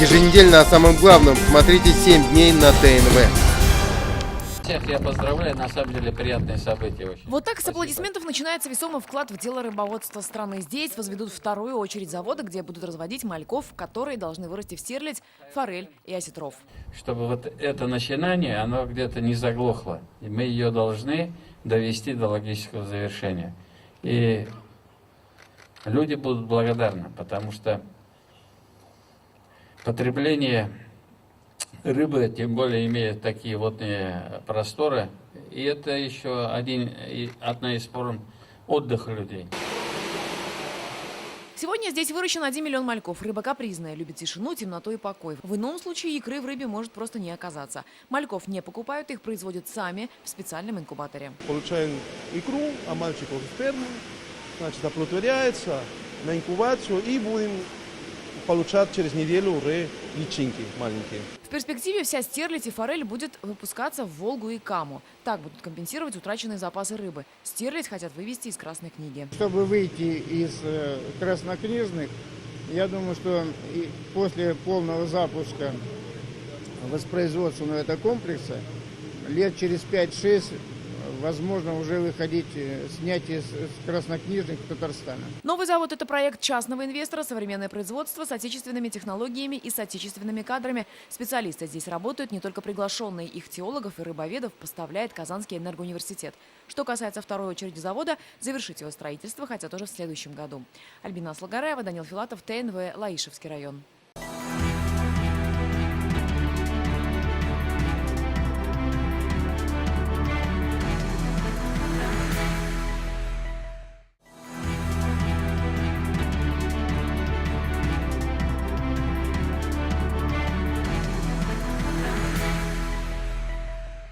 Еженедельно о самом главном смотрите 7 дней на ТНВ. Всех я поздравляю, на самом деле приятные события очень. Вот так с Спасибо. аплодисментов начинается весомый вклад в дело рыбоводства страны. Здесь возведут вторую очередь завода, где будут разводить мальков, которые должны вырасти в стерлядь, форель и осетров. Чтобы вот это начинание, оно где-то не заглохло. И мы ее должны довести до логического завершения. И люди будут благодарны, потому что потребление рыбы, тем более имея такие водные просторы, и это еще одна из форм отдыха людей. Сегодня здесь выращен 1 миллион мальков. Рыба капризная, любит тишину, темноту и покой. В ином случае икры в рыбе может просто не оказаться. Мальков не покупают, их производят сами в специальном инкубаторе. Получаем икру, а мальчиков сперму, значит, оплодотворяется на инкубацию и будем получать через неделю уже личинки маленькие. В перспективе вся стерлядь и форель будет выпускаться в Волгу и Каму. Так будут компенсировать утраченные запасы рыбы. Стерлядь хотят вывести из Красной книги. Чтобы выйти из краснокнижных, я думаю, что и после полного запуска воспроизводственного этого комплекса лет через 5-6 возможно уже выходить, снять из краснокнижных Татарстана. Новый завод – это проект частного инвестора, современное производство с отечественными технологиями и с отечественными кадрами. Специалисты здесь работают не только приглашенные, их теологов и рыбоведов поставляет Казанский энергоуниверситет. Что касается второй очереди завода, завершить его строительство хотят уже в следующем году. Альбина Аслагараева, Данил Филатов, ТНВ, Лаишевский район.